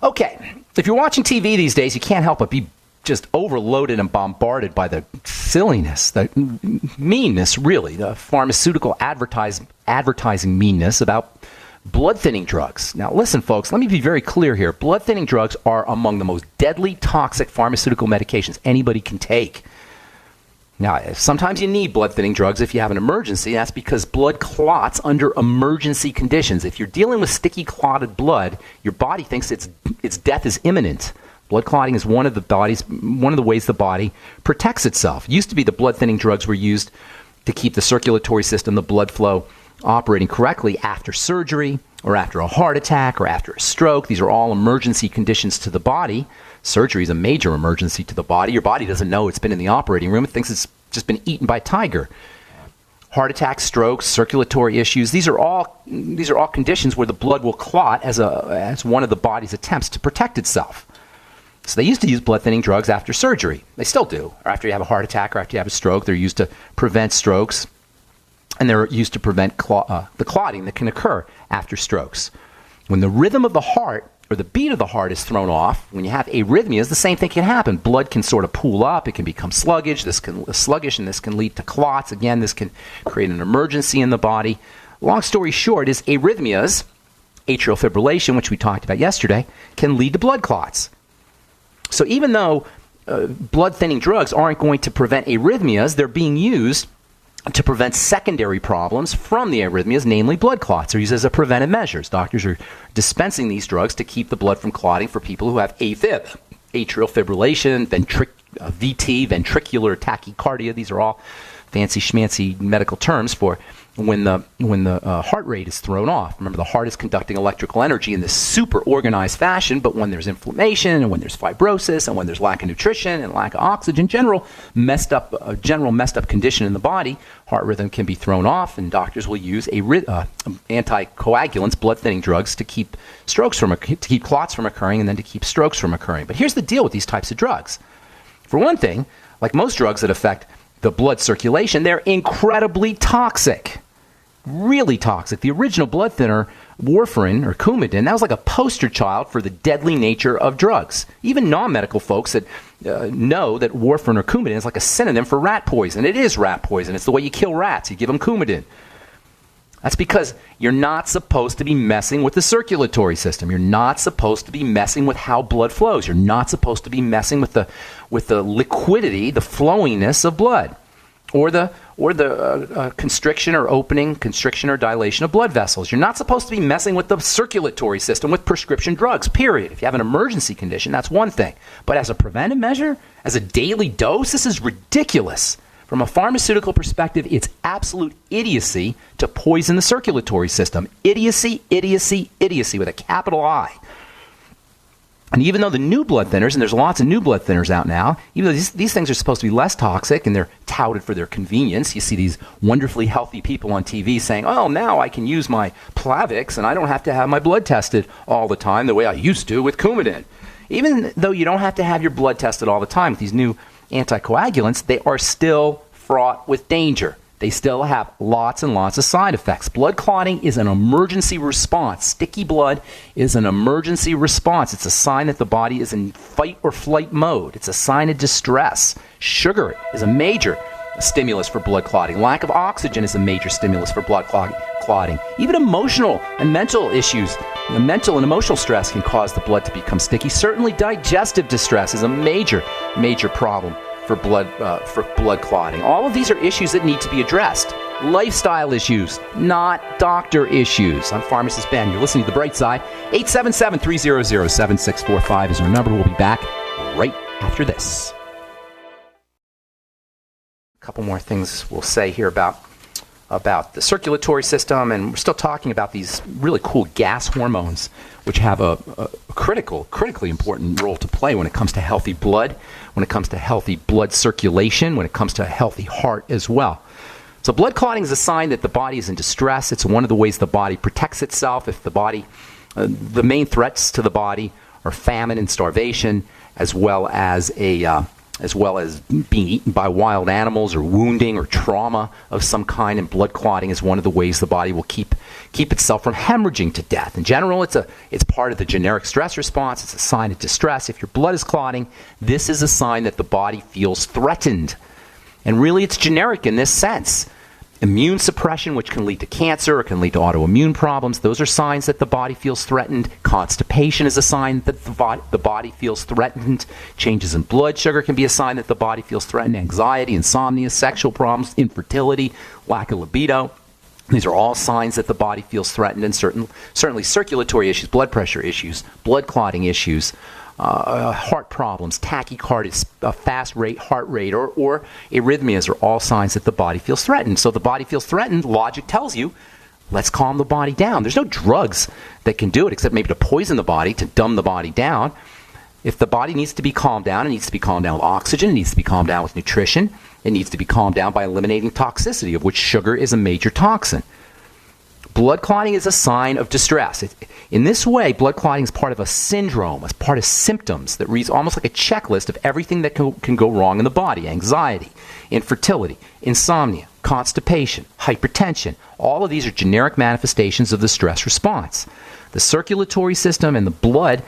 Okay, if you're watching TV these days, you can't help but be just overloaded and bombarded by the silliness, the meanness, really, the pharmaceutical advertising meanness about blood-thinning drugs. Now, listen, folks, let me be very clear here. Blood-thinning drugs are among the most deadly, toxic pharmaceutical medications anybody can take. Now, sometimes you need blood-thinning drugs if you have an emergency. That's because blood clots under emergency conditions. If you're dealing with sticky, clotted blood, your body thinks its death is imminent. Blood clotting is one of the ways the body protects itself. It used to be the blood-thinning drugs were used to keep the circulatory system, the blood flow, operating correctly after surgery or after a heart attack or after a stroke. These are all emergency conditions to the body. Surgery is a major emergency to the body. Your body doesn't know it's been in the operating room. It thinks it's just been eaten by a tiger. Heart attacks, strokes, circulatory issues, these are all conditions where the blood will clot as one of the body's attempts to protect itself. So they used to use blood-thinning drugs after surgery. They still do. Or after you have a heart attack or after you have a stroke, they're used to prevent strokes. And they're used to prevent the clotting that can occur after strokes. When the rhythm of the heart or the beat of the heart is thrown off, when you have arrhythmias, the same thing can happen. Blood can sort of pool up. It can become sluggish. And this can lead to clots. Again, this can create an emergency in the body. Long story short is arrhythmias, atrial fibrillation, which we talked about yesterday, can lead to blood clots. So even though blood-thinning drugs aren't going to prevent arrhythmias, they're being used to prevent secondary problems from the arrhythmias, namely blood clots. They're used as a preventive measures. Doctors are dispensing these drugs to keep the blood from clotting for people who have AFib, atrial fibrillation, VT, ventricular tachycardia. These are all fancy schmancy medical terms for when the heart rate is thrown off. Remember, the heart is conducting electrical energy in this super organized fashion, but when there's inflammation and when there's fibrosis and when there's lack of nutrition and lack of oxygen, general messed up condition in the body, heart rhythm can be thrown off, and doctors will use anticoagulants, blood-thinning drugs, to keep clots from occurring and then to keep strokes from occurring. But here's the deal with these types of drugs. For one thing, like most drugs that affect the blood circulation, they're incredibly toxic. Really toxic. The original blood thinner, warfarin or Coumadin, that was like a poster child for the deadly nature of drugs. Even non-medical folks that know that warfarin or Coumadin is like a synonym for rat poison. It is rat poison. It's the way you kill rats. You give them Coumadin. That's because you're not supposed to be messing with the circulatory system. You're not supposed to be messing with how blood flows. You're not supposed to be messing with the liquidity, the flowingness of blood, or the constriction or dilation of blood vessels. You're not supposed to be messing with the circulatory system with prescription drugs, period. If you have an emergency condition, that's one thing. But as a preventive measure, as a daily dose, this is ridiculous. From a pharmaceutical perspective, it's absolute idiocy to poison the circulatory system. Idiocy, idiocy, idiocy with a capital I. And even though the new blood thinners, and there's lots of new blood thinners out now, even though these things are supposed to be less toxic and they're touted for their convenience, you see these wonderfully healthy people on TV saying, oh, now I can use my Plavix and I don't have to have my blood tested all the time the way I used to with Coumadin. Even though you don't have to have your blood tested all the time with these new anticoagulants, they are still fraught with danger. They still have lots and lots of side effects. Blood clotting is an emergency response. Sticky blood is an emergency response. It's a sign that the body is in fight or flight mode. It's a sign of distress. Sugar is a major stimulus for blood clotting. Lack of oxygen is a major stimulus for blood clotting. Even emotional and mental issues, the mental and emotional stress can cause the blood to become sticky. Certainly digestive distress is a major problem for blood clotting. All of these are issues that need to be addressed. Lifestyle issues, not doctor issues. I'm Pharmacist Ben. You're listening to The Bright Side. 877-300-7645 is our number. We'll be back right after this. A couple more things we'll say here about the circulatory system, and we're still talking about these really cool gas hormones, which have a critically important role to play when it comes to healthy blood, when it comes to healthy blood circulation, when it comes to a healthy heart as well. So blood clotting is a sign that the body is in distress. It's one of the ways the body protects itself. If the main threats to the body are famine and starvation, as well as a as well as being eaten by wild animals or wounding or trauma of some kind. And blood clotting is one of the ways the body will keep itself from hemorrhaging to death. In general, it's part of the generic stress response. It's a sign of distress. If your blood is clotting, this is a sign that the body feels threatened. And really, it's generic in this sense. Immune suppression, which can lead to cancer or can lead to autoimmune problems, those are signs that the body feels threatened. Constipation is a sign that the body feels threatened. Changes in blood sugar can be a sign that the body feels threatened. Anxiety, insomnia, sexual problems, infertility, lack of libido. These are all signs that the body feels threatened, and certainly circulatory issues, blood pressure issues, blood clotting issues, heart problems, tachycardia, a fast rate, heart rate, or arrhythmias are all signs that the body feels threatened. So the body feels threatened, logic tells you, let's calm the body down. There's no drugs that can do it except maybe to poison the body, to dumb the body down. If the body needs to be calmed down, it needs to be calmed down with oxygen, it needs to be calmed down with nutrition, it needs to be calmed down by eliminating toxicity, of which sugar is a major toxin. Blood clotting is a sign of distress. In this way, blood clotting is part of a syndrome, as part of symptoms that reads almost like a checklist of everything that can go wrong in the body. Anxiety, infertility, insomnia, constipation, hypertension. All of these are generic manifestations of the stress response. The circulatory system and the blood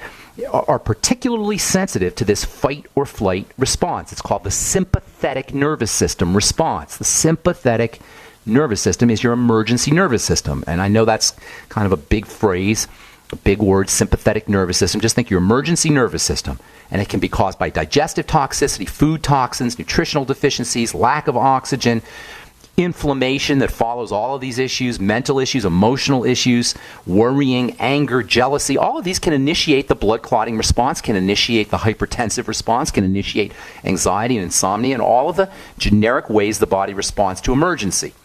are particularly sensitive to this fight or flight response. It's called the sympathetic nervous system response. The sympathetic nervous system is your emergency nervous system. And I know that's kind of a big phrase, a big word, sympathetic nervous system. Just think your emergency nervous system. And it can be caused by digestive toxicity, food toxins, nutritional deficiencies, lack of oxygen, inflammation that follows all of these issues, mental issues, emotional issues, worrying, anger, jealousy. All of these can initiate the blood clotting response, can initiate the hypertensive response, can initiate anxiety and insomnia, and all of the generic ways the body responds to emergency.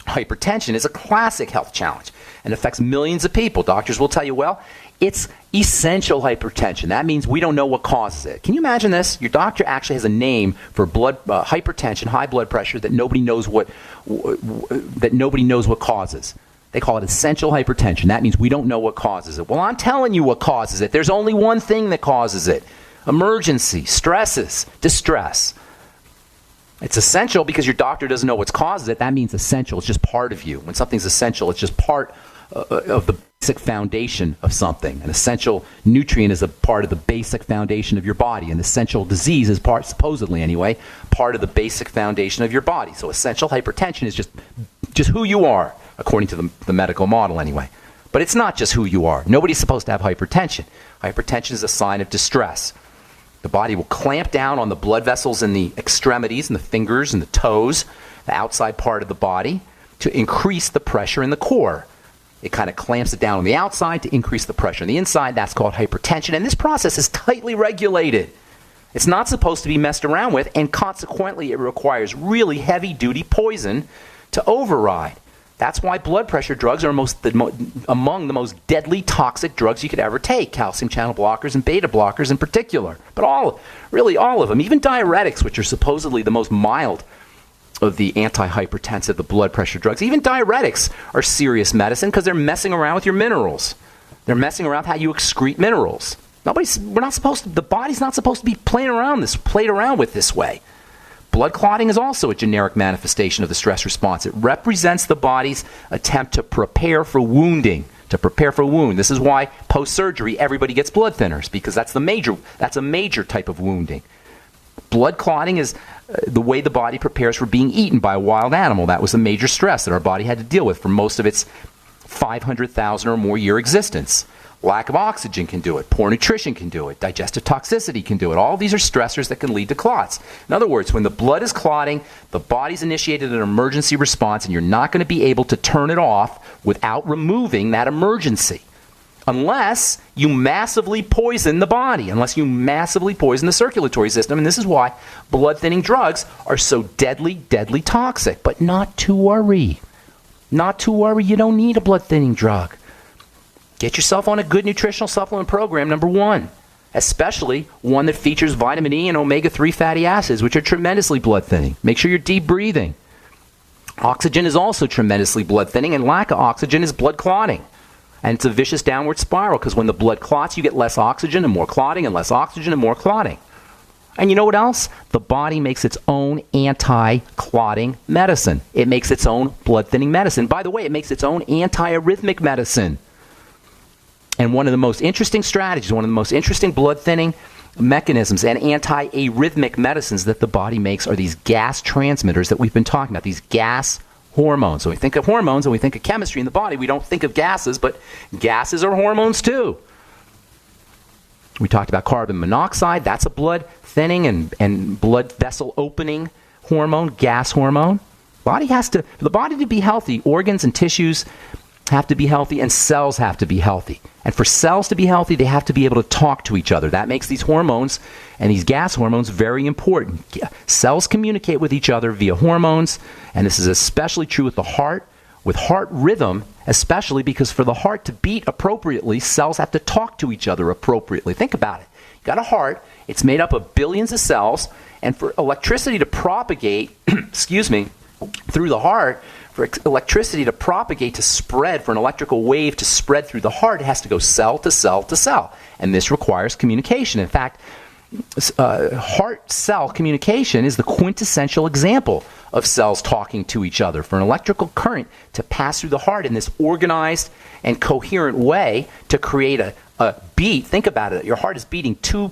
Hypertension is a classic health challenge and affects millions of people. Doctors will tell you, well, it's essential hypertension. That means we don't know what causes it. Can you imagine this? Your doctor actually has a name for hypertension, high blood pressure that nobody knows what causes. They call it essential hypertension. That means we don't know what causes it. Well, I'm telling you what causes it. There's only one thing that causes it: emergency, stresses, distress. It's essential because your doctor doesn't know what causes it. That means essential. It's just part of you. When something's essential, it's just part of the basic foundation of something. An essential nutrient is a part of the basic foundation of your body. An essential disease is part, supposedly anyway, part of the basic foundation of your body. So essential hypertension is just who you are, according to the medical model anyway. But it's not just who you are. Nobody's supposed to have hypertension. Hypertension is a sign of distress. The body will clamp down on the blood vessels in the extremities, and the fingers and the toes, the outside part of the body, to increase the pressure in the core. It kind of clamps it down on the outside to increase the pressure on the inside. That's called hypertension. And this process is tightly regulated. It's not supposed to be messed around with, and consequently it requires really heavy-duty poison to override. That's why blood pressure drugs are among the most deadly toxic drugs you could ever take. Calcium channel blockers and beta blockers in particular. But all of them. Even diuretics, which are supposedly the most mild of the antihypertensive, the blood pressure drugs. Even diuretics are serious medicine because they're messing around with your minerals. They're messing around with how you excrete minerals. The body's not supposed to be played around with this way. Blood clotting is also a generic manifestation of the stress response. It represents the body's attempt to prepare for wounding, to prepare for a wound. This is why post-surgery everybody gets blood thinners, because that's a major type of wounding. Blood clotting is the way the body prepares for being eaten by a wild animal. That was a major stress that our body had to deal with for most of its 500,000 or more year existence. Lack of oxygen can do it. Poor nutrition can do it. Digestive toxicity can do it. All these are stressors that can lead to clots. In other words, when the blood is clotting, the body's initiated an emergency response, and you're not going to be able to turn it off without removing that emergency. Unless you massively poison the body, unless you massively poison the circulatory system. And this is why blood-thinning drugs are so deadly, deadly toxic. But not to worry. Not to worry. You don't need a blood-thinning drug. Get yourself on a good nutritional supplement program, number one, especially one that features vitamin E and omega-3 fatty acids, which are tremendously blood-thinning. Make sure you're deep breathing. Oxygen is also tremendously blood-thinning, and lack of oxygen is blood clotting. And it's a vicious downward spiral, because when the blood clots, you get less oxygen and more clotting, and less oxygen and more clotting. And you know what else? The body makes its own anti-clotting medicine. It makes its own blood-thinning medicine. By the way, it makes its own anti-arrhythmic medicine. And one of the most interesting strategies, one of the most interesting blood-thinning mechanisms and anti-arrhythmic medicines that the body makes are these gas transmitters that we've been talking about, these gas hormones. So we think of hormones and we think of chemistry in the body. We don't think of gases, but gases are hormones too. We talked about carbon monoxide. That's a blood thinning and blood vessel opening hormone, gas hormone. For the body to be healthy, organs and tissues have to be healthy and cells have to be healthy. And for cells to be healthy, they have to be able to talk to each other. That makes these hormones and these gas hormones very important. Cells communicate with each other via hormones, and this is especially true with the heart, with heart rhythm, especially because for the heart to beat appropriately, cells have to talk to each other appropriately. Think about it. You've got a heart, it's made up of billions of cells, and for electricity to propagate, through the heart, for electricity to propagate, to spread, for an electrical wave to spread through the heart, it has to go cell to cell to cell. And this requires communication. In fact, heart-cell communication is the quintessential example of cells talking to each other. For an electrical current to pass through the heart in this organized and coherent way to create a beat, think about it. Your heart is beating 2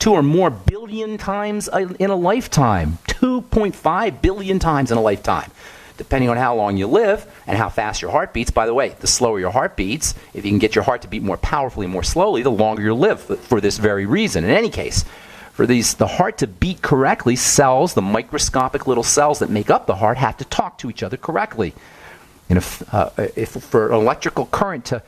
or more billion times in a lifetime. 2.5 billion times in a lifetime. Depending on how long you live and how fast your heart beats. By the way, the slower your heart beats, if you can get your heart to beat more powerfully and more slowly, the longer you'll live for this very reason. In any case, for the heart to beat correctly, cells, the microscopic little cells that make up the heart, have to talk to each other correctly. And if for an electrical current to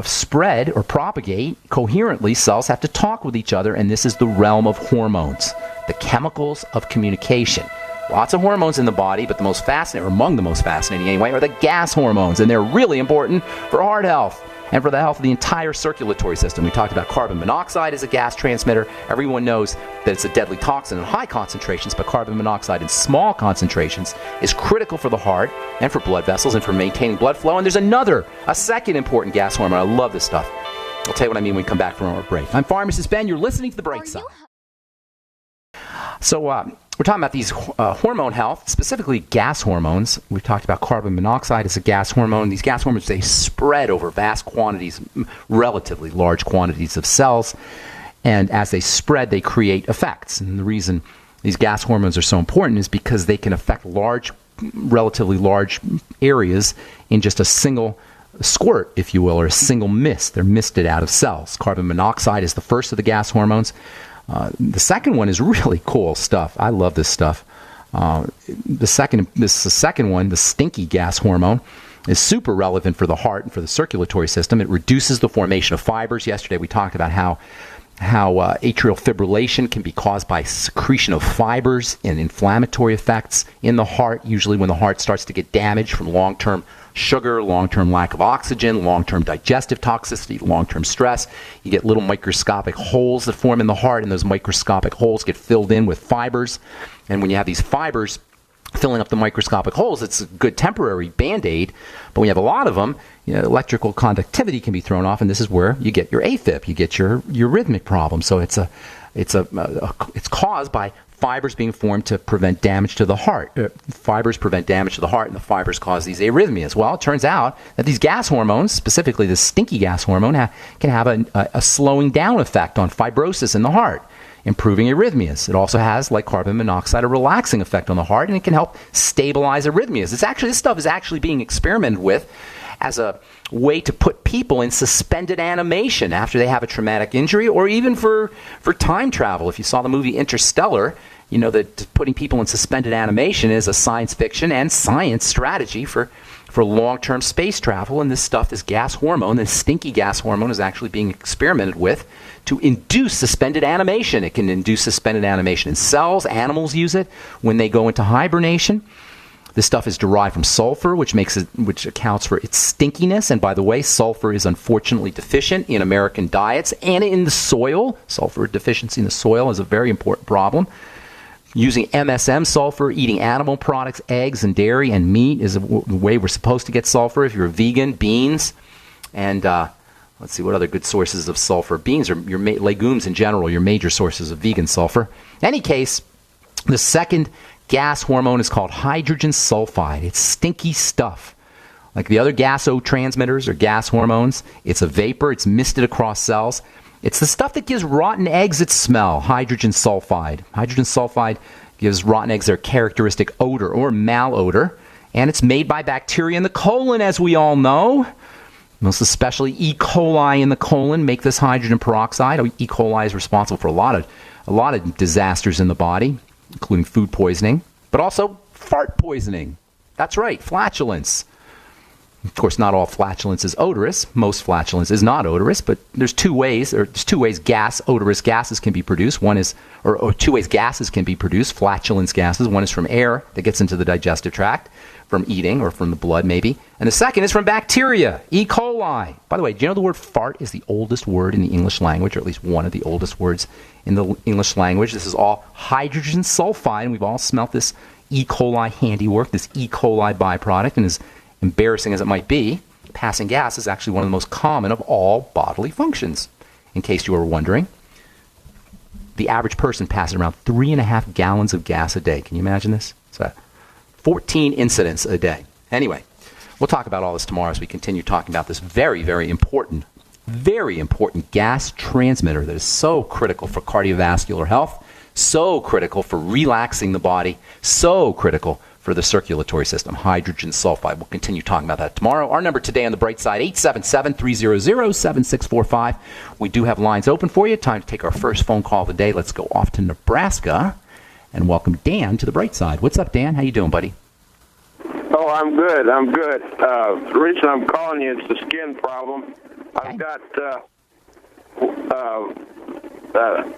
spread or propagate coherently, cells have to talk with each other, and this is the realm of hormones, the chemicals of communication. Lots of hormones in the body, but the most fascinating, or among the most fascinating anyway, are the gas hormones, and they're really important for heart health and for the health of the entire circulatory system. We talked about carbon monoxide as a gas transmitter. Everyone knows that it's a deadly toxin in high concentrations, but carbon monoxide in small concentrations is critical for the heart and for blood vessels and for maintaining blood flow. And there's a second important gas hormone. I love this stuff. I'll tell you what I mean when we come back from our break. I'm Pharmacist Ben. You're listening to The Bright Side. So, we're talking about these hormone health, specifically gas hormones. We've talked about carbon monoxide as a gas hormone. These gas hormones, they spread over vast quantities, relatively large quantities of cells. And as they spread, they create effects. And the reason these gas hormones are so important is because they can affect relatively large areas in just a single squirt, if you will, or a single mist. They're misted out of cells. Carbon monoxide is the first of the gas hormones. The second one is really cool stuff. I love this stuff. The second one, the stinky gas hormone, is super relevant for the heart and for the circulatory system. It reduces the formation of fibers. Yesterday we talked about how atrial fibrillation can be caused by secretion of fibers and inflammatory effects in the heart, usually when the heart starts to get damaged from long-term sugar, long-term lack of oxygen, long-term digestive toxicity, long-term stress. You get little microscopic holes that form in the heart, and those microscopic holes get filled in with fibers. And when you have these fibers filling up the microscopic holes, it's a good temporary Band-Aid. But when you have a lot of them, electrical conductivity can be thrown off, and this is where you get your AFib, you get your rhythmic problem. So it's caused by fibers being formed to prevent damage to the heart. Fibers prevent damage to the heart, and the fibers cause these arrhythmias. Well, it turns out that these gas hormones, specifically the stinky gas hormone, can have a slowing down effect on fibrosis in the heart, improving arrhythmias. It also has, like carbon monoxide, a relaxing effect on the heart, and it can help stabilize arrhythmias. This stuff is actually being experimented with as a way to put people in suspended animation after they have a traumatic injury, or even for time travel. If you saw the movie Interstellar, you know that putting people in suspended animation is a science fiction and science strategy for long-term space travel. And this stuff, this gas hormone, this stinky gas hormone, is actually being experimented with to induce suspended animation. It can induce suspended animation in cells. Animals use it when they go into hibernation. This stuff is derived from sulfur, which accounts for its stinkiness. And by the way, sulfur is unfortunately deficient in American diets and in the soil. Sulfur deficiency in the soil is a very important problem. Using MSM sulfur, eating animal products, eggs and dairy and meat is the way we're supposed to get sulfur. If you're a vegan, beans and Let's see, what other good sources of sulfur? Beans are legumes in general, your major sources of vegan sulfur. In any case, the second gas hormone is called hydrogen sulphide. It's stinky stuff. Like the other gasotransmitters or gas hormones, it's a vapor. It's misted across cells. It's the stuff that gives rotten eggs its smell, hydrogen sulphide. Hydrogen sulphide gives rotten eggs their characteristic odor or malodor. And it's made by bacteria in the colon, as we all know. Most especially E. coli in the colon make this hydrogen peroxide. E. coli is responsible for a lot of disasters in the body, including food poisoning, but also fart poisoning. That's right, flatulence. Of course, not all flatulence is odorous. Most flatulence is not odorous, but there's two ways odorous gases can be produced. One is, or two ways gases can be produced, flatulence gases. One is from air that gets into the digestive tract, from eating or from the blood maybe. And the second is from bacteria, E. coli. By the way, do you know the word fart is the oldest word in the English language, or at least one of the oldest words in the English language? This is all hydrogen sulfide, and we've all smelt this E. coli handiwork, this E. coli byproduct, and as embarrassing as it might be, passing gas is actually one of the most common of all bodily functions. In case you were wondering, the average person passes around 3.5 gallons of gas a day. Can you imagine this? So 14 incidents a day. Anyway, we'll talk about all this tomorrow as we continue talking about this very, very important gas transmitter that is so critical for cardiovascular health, so critical for relaxing the body, so critical for the circulatory system, hydrogen sulfide. We'll continue talking about that tomorrow. Our number today on the bright side, 877-300-7645. We do have lines open for you. Time to take our first phone call of the day. Let's go off to Nebraska and welcome Dan to the bright side. What's up, Dan? How you doing, buddy? Oh, I'm good. The reason I'm calling you is the skin problem. Okay. I've got,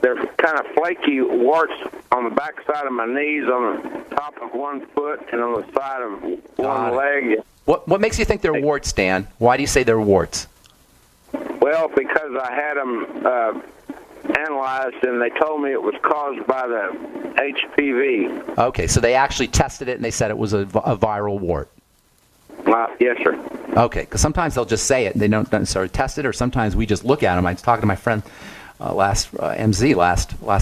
they're kind of flaky warts on the back side of my knees, on the top of one foot, and on the side of one leg. What makes you think they're warts, Dan? Why do you say they're warts? Well, because I had them analyzed, and they told me it was caused by the HPV. Okay, so they actually tested it, and they said it was a viral wart. Yes, sir. Okay, because sometimes they'll just say it, and they don't necessarily test it, or sometimes we just look at them. I was talking to my friend last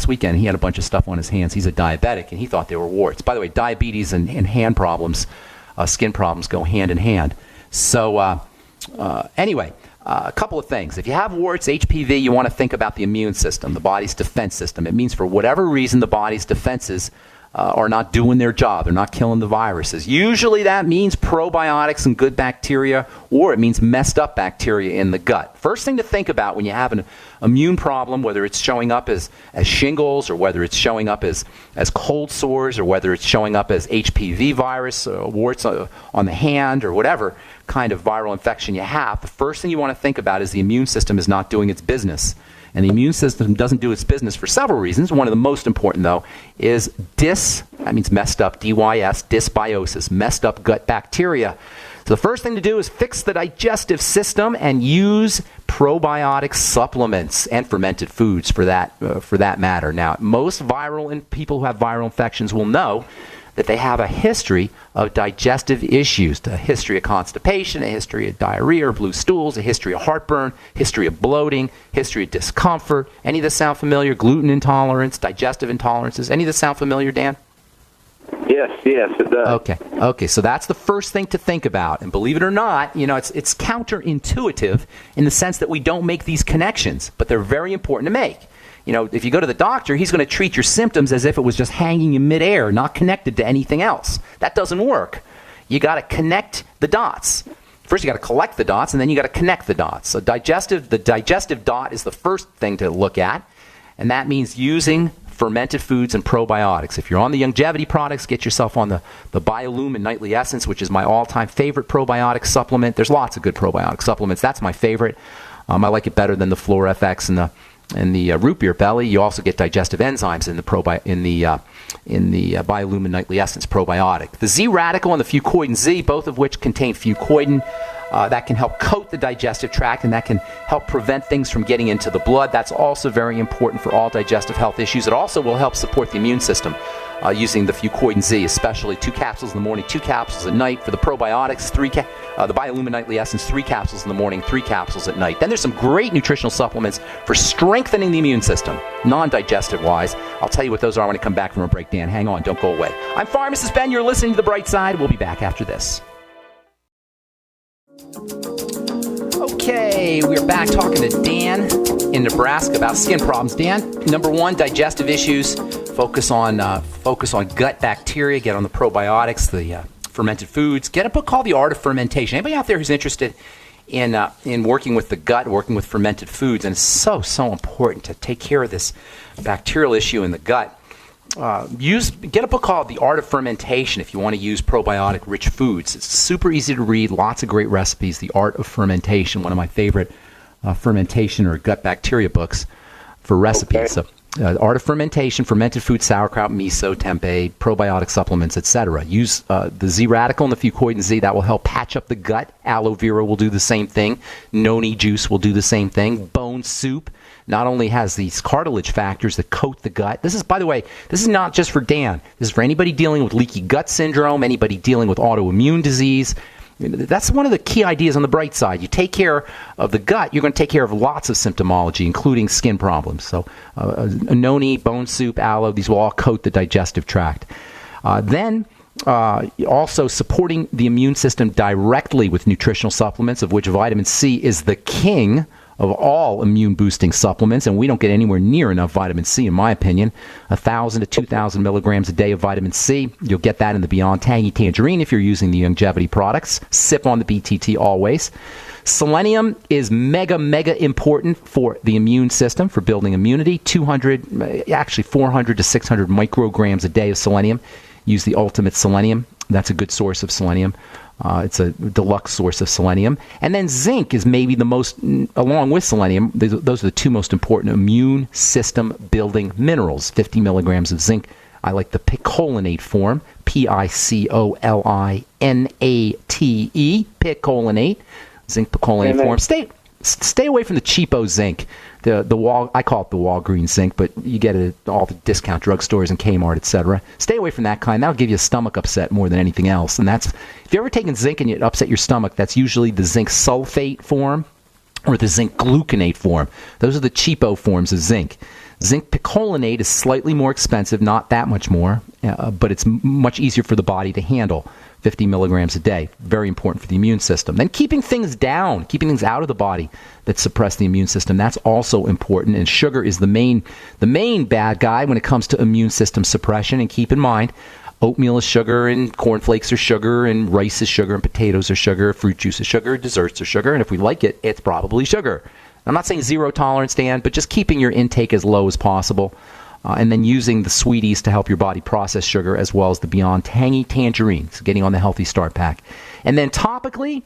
weekend. He had a bunch of stuff on his hands. He's a diabetic, and he thought they were warts. By the way, diabetes and hand problems, skin problems go hand in hand. So anyway, a couple of things. If you have warts, HPV, you want to think about the immune system, the body's defense system. It means for whatever reason the body's defenses are not doing their job. They're not killing the viruses. Usually that means probiotics and good bacteria, or it means messed up bacteria in the gut. First thing to think about when you have an immune problem, whether it's showing up as shingles, or whether it's showing up as cold sores, or whether it's showing up as HPV virus, warts on the hand, or whatever kind of viral infection you have, the first thing you want to think about is the immune system is not doing its business. And the immune system doesn't do its business for several reasons. One of the most important, though, is that means messed up, DYS, dysbiosis, messed up gut bacteria. So the first thing to do is fix the digestive system and use probiotic supplements and fermented foods for that matter. Now, most people who have viral infections will know that they have a history of digestive issues, a history of constipation, a history of diarrhea or blue stools, a history of heartburn, history of bloating, history of discomfort. Any of this sound familiar? Gluten intolerance, digestive intolerances. Any of this sound familiar, Dan? Yes, it does. Okay, so that's the first thing to think about. And believe it or not, it's counterintuitive in the sense that we don't make these connections, but they're very important to make. If you go to the doctor, he's going to treat your symptoms as if it was just hanging in midair, not connected to anything else. That doesn't work. You got to connect the dots. First, you got to collect the dots, and then you got to connect the dots. So the digestive dot is the first thing to look at, and that means using fermented foods and probiotics. If you're on the longevity products, get yourself on the Biolumin Nightly Essence, which is my all-time favorite probiotic supplement. There's lots of good probiotic supplements. That's my favorite. I like it better than the Flora FX and the root beer belly. You also get digestive enzymes in the Biolumin Nightly Essence probiotic. The Z Radical and the Fucoidan Z, both of which contain fucoidan, That can help coat the digestive tract, and that can help prevent things from getting into the blood. That's also very important for all digestive health issues. It also will help support the immune system using the Fuchs Z, especially 2 capsules in the morning, 2 capsules at night. For the probiotics, the Biolumin Nightly Essence, 3 capsules in the morning, 3 capsules at night. Then there's some great nutritional supplements for strengthening the immune system, non-digestive wise. I'll tell you what those are when I come back from a break, Dan. Hang on, don't go away. I'm Pharmacist Ben. You're listening to The Bright Side. We'll be back after this. Okay, we're back talking to Dan in Nebraska about skin problems. Dan, number one, digestive issues. Focus on gut bacteria. Get on the probiotics, the fermented foods. Get a book called The Art of Fermentation. Anybody out there who's interested in working with the gut, working with fermented foods, and it's so important to take care of this bacterial issue in the gut. Get a book called The Art of Fermentation if you want to use probiotic-rich foods. It's super easy to read, lots of great recipes. The Art of Fermentation, one of my favorite fermentation or gut bacteria books for recipes. Okay. So, Art of Fermentation, fermented food, sauerkraut, miso, tempeh, probiotic supplements, etc. Use the Z radical and the Fuchs Z. That will help patch up the gut. Aloe vera will do the same thing. Noni juice will do the same thing. Bone soup not only has these cartilage factors that coat the gut. This is, by the way, this is not just for Dan. This is for anybody dealing with leaky gut syndrome, anybody dealing with autoimmune disease. That's one of the key ideas on the bright side. You take care of the gut, you're going to take care of lots of symptomology, including skin problems. So noni, bone soup, aloe, these will all coat the digestive tract. Then also supporting the immune system directly with nutritional supplements, of which vitamin C is the king of all immune-boosting supplements, and we don't get anywhere near enough vitamin C, in my opinion. 1,000 to 2,000 milligrams a day of vitamin C. You'll get that in the Beyond Tangy Tangerine if you're using the longevity products. Sip on the BTT always. Selenium is mega important for the immune system, for building immunity. 400 to 600 micrograms a day of selenium. Use the Ultimate Selenium. That's a good source of selenium. It's a deluxe source of selenium. And then zinc is maybe the most, along with selenium, those are the 2 most important immune system building minerals. 50 milligrams of zinc. I like the picolinate form, Picolinate, picolinate, zinc picolinate form. Stay away from the cheapo zinc. I call it the Walgreens zinc, but you get it at all the discount drugstores and Kmart, etc. Stay away from that kind. That'll give you a stomach upset more than anything else. And that's, if you're ever taking zinc and it upset your stomach, that's usually the zinc sulfate form or the zinc gluconate form. Those are the cheapo forms of zinc. Zinc picolinate is slightly more expensive, not that much more, but it's much easier for the body to handle. 50 milligrams a day. Very important for the immune system. Then keeping things down, keeping things out of the body that suppress the immune system, that's also important. And sugar is the main bad guy when it comes to immune system suppression. And keep in mind, oatmeal is sugar, and cornflakes are sugar, and rice is sugar, and potatoes are sugar, fruit juice is sugar, desserts are sugar, and if we like it, it's probably sugar. I'm not saying zero tolerance, Dan, but just keeping your intake as low as possible. And then using the sweeties to help your body process sugar, as well as the Beyond Tangy Tangerine, so getting on the Healthy Start Pack. And then topically,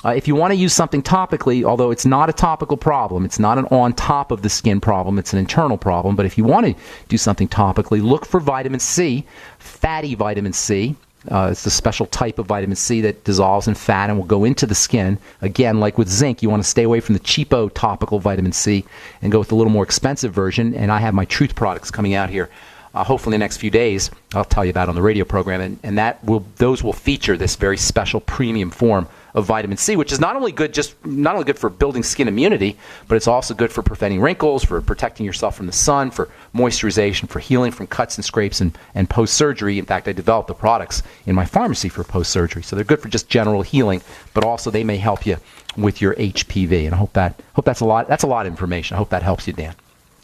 if you want to use something topically, although it's not a topical problem, it's not an on top of the skin problem, it's an internal problem, but if you want to do something topically, look for vitamin C, fatty vitamin C. It's a special type of vitamin C that dissolves in fat and will go into the skin. Again, like with zinc, you want to stay away from the cheapo topical vitamin C and go with a little more expensive version. And I have my Truth products coming out here, hopefully in the next few days. I'll tell you about on the radio program, and those will feature this very special premium form of vitamin C, which is not only good for building skin immunity, but it's also good for preventing wrinkles, for protecting yourself from the sun, for moisturization, for healing from cuts and scrapes and post-surgery. In fact, I developed the products in my pharmacy for post-surgery. So they're good for just general healing, but also they may help you with your HPV. And I hope that's a lot of information. I hope that helps you, Dan.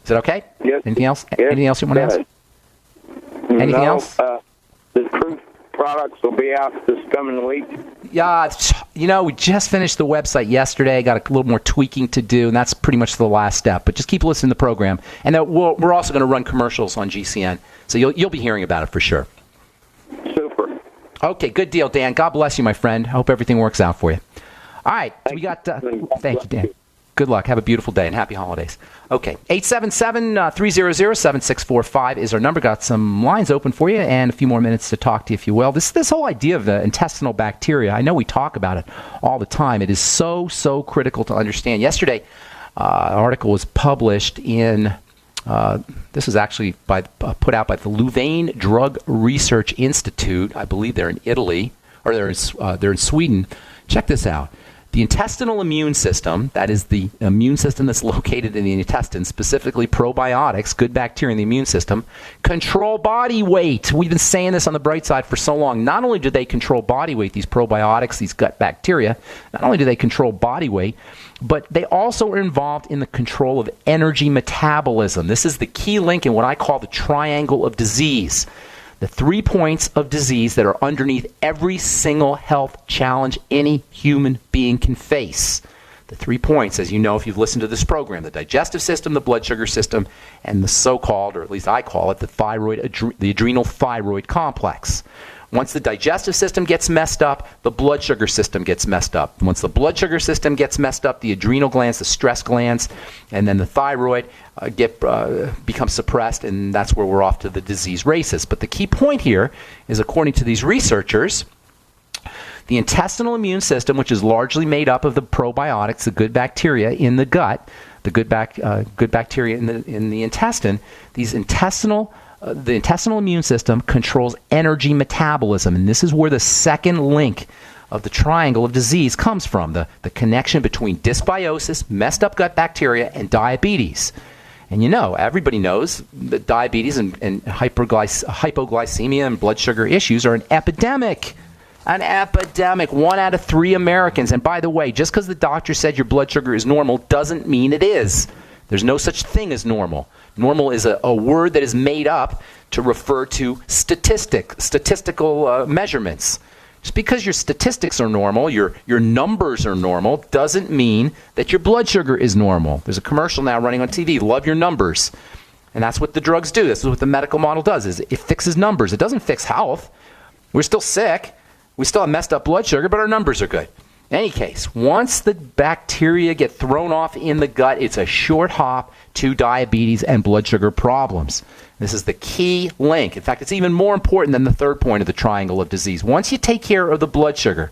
Is that okay? Yes. Anything else? Yes. Anything else you want to ask? Anything else? The Truth products will be out this coming week. Yeah, we just finished the website yesterday. Got a little more tweaking to do, and that's pretty much the last step. But just keep listening to the program. And we're also going to run commercials on GCN, so you'll be hearing about it for sure. Super. Okay, good deal, Dan. God bless you, my friend. I hope everything works out for you. All right, so we got... thank you, Dan. Good luck. Have a beautiful day and happy holidays. Okay, 877-300-7645 is our number. Got some lines open for you and a few more minutes to talk to you, if you will. This whole idea of the intestinal bacteria, I know we talk about it all the time. It is so critical to understand. Yesterday, an article was published in, this is actually put out by the Louvain Drug Research Institute. I believe they're in Italy, or they're in Sweden. Check this out. The intestinal immune system, that is the immune system that's located in the intestine, specifically probiotics, good bacteria in the immune system, control body weight. We've been saying this on the bright side for so long. Not only do they control body weight, these probiotics, these gut bacteria, not only do they control body weight, but they also are involved in the control of energy metabolism. This is the key link in what I call the triangle of disease. The 3 points of disease that are underneath every single health challenge any human being can face. The 3 points, as you know if you've listened to this program, the digestive system, the blood sugar system, and the so-called, or at least I call it, the adrenal thyroid complex. Once the digestive system gets messed up, the blood sugar system gets messed up. Once the blood sugar system gets messed up, the adrenal glands, the stress glands, and then the thyroid become suppressed, and that's where we're off to the disease races. But the key point here is, according to these researchers, the intestinal immune system, which is largely made up of the probiotics, the good bacteria in the gut, the good bacteria in the intestine, the intestinal immune system controls energy metabolism, and this is where the second link of the triangle of disease comes from, the connection between dysbiosis, messed up gut bacteria, and diabetes. And you know, everybody knows that diabetes and hypoglycemia and blood sugar issues are an epidemic. An epidemic. 1 out of 3 Americans. And by the way, just because the doctor said your blood sugar is normal doesn't mean it is. There's no such thing as normal. Normal is a word that is made up to refer to statistical measurements. Just because your statistics are normal, your numbers are normal, doesn't mean that your blood sugar is normal. There's a commercial now running on TV, love your numbers. And that's what the drugs do. This is what the medical model does, is it fixes numbers. It doesn't fix health. We're still sick. We still have messed up blood sugar, but our numbers are good. In any case, once the bacteria get thrown off in the gut, it's a short hop to diabetes and blood sugar problems. This is the key link. In fact, it's even more important than the third point of the triangle of disease. Once you take care of the blood sugar,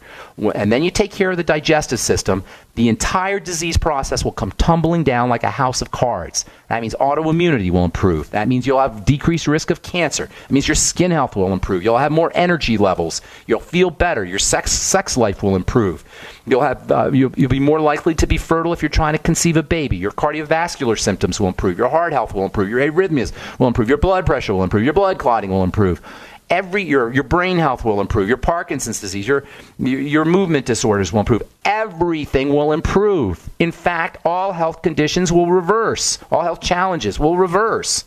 and then you take care of the digestive system, the entire disease process will come tumbling down like a house of cards. That means autoimmunity will improve. That means you'll have decreased risk of cancer. It means your skin health will improve. You'll have more energy levels. You'll feel better. Your sex life will improve. You'll be more likely to be fertile if you're trying to conceive a baby. Your cardiovascular symptoms will improve. Your heart health will improve. Your arrhythmias will improve. Your blood pressure will improve. Your blood clotting will improve. Your brain health will improve. Your Parkinson's disease, your movement disorders will improve. Everything will improve. In fact, all health conditions will reverse. All health challenges will reverse.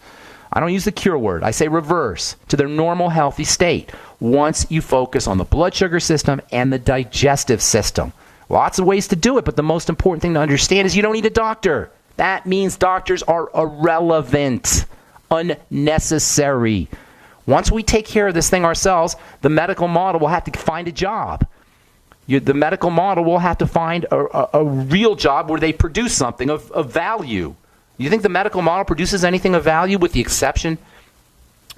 I don't use the cure word. I say reverse to their normal healthy state once you focus on the blood sugar system and the digestive system. Lots of ways to do it, but the most important thing to understand is you don't need a doctor. That means doctors are irrelevant, unnecessary. Once we take care of this thing ourselves, the medical model will have to find a job. The medical model will have to find a real job where they produce something of value. You think the medical model produces anything of value with the exception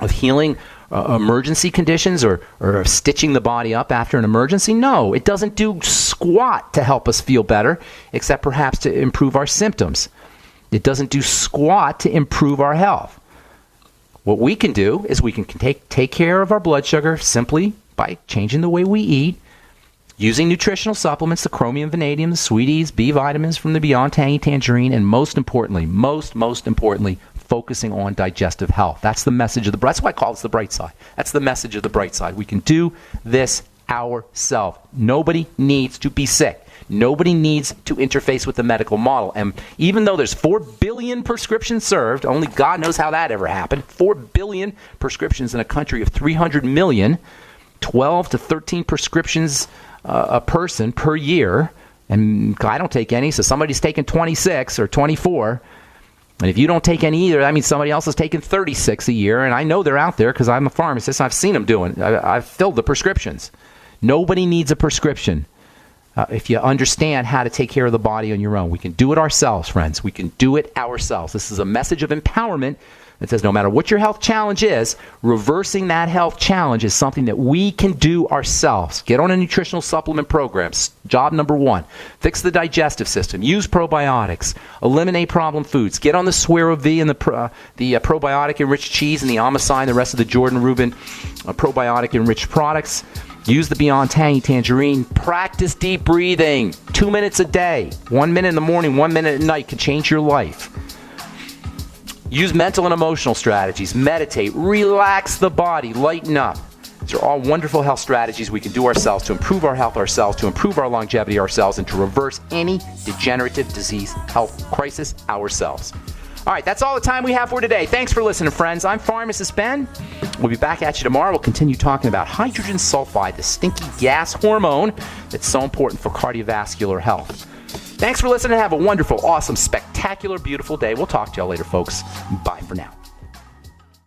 of healing emergency conditions or stitching the body up after an emergency? No, it doesn't do squat to help us feel better, except perhaps to improve our symptoms. It doesn't do squat to improve our health. What we can do is we can take care of our blood sugar simply by changing the way we eat, using nutritional supplements, the chromium, vanadium, the sweeties, B vitamins from the Beyond Tangy Tangerine, and most importantly, focusing on digestive health. That's the message of the bright side. That's why I call this the bright side. That's the message of the bright side. We can do this ourselves. Nobody needs to be sick. Nobody needs to interface with the medical model. And even though there's 4 billion prescriptions served, only God knows how that ever happened, 4 billion prescriptions in a country of 300 million, 12 to 13 prescriptions a person per year, and I don't take any, so somebody's taking 26 or 24. And if you don't take any either, that means somebody else is taking 36 a year, and I know they're out there because I'm a pharmacist. I've seen them doing it. I've filled the prescriptions. Nobody needs a prescription. if you understand how to take care of the body on your own. We can do it ourselves, friends. We can do it ourselves. This is a message of empowerment that says no matter what your health challenge is, reversing that health challenge is something that we can do ourselves. Get on a nutritional supplement program. Job number 1. Fix the digestive system. Use probiotics. Eliminate problem foods. Get on the Suero V and the probiotic-enriched cheese and the Amazine and the rest of the Jordan Rubin probiotic-enriched products. Use the Beyond Tangy Tangerine. Practice deep breathing. 2 minutes a day. 1 minute in the morning, 1 minute at night can change your life. Use mental and emotional strategies. Meditate. Relax the body. Lighten up. These are all wonderful health strategies we can do ourselves to improve our health ourselves, to improve our longevity ourselves, and to reverse any degenerative disease health crisis ourselves. All right, that's all the time we have for today. Thanks for listening, friends. I'm Pharmacist Ben. We'll be back at you tomorrow. We'll continue talking about hydrogen sulphide, the stinky gas hormone that's so important for cardiovascular health. Thanks for listening. Have a wonderful, awesome, spectacular, beautiful day. We'll talk to y'all later, folks. Bye for now.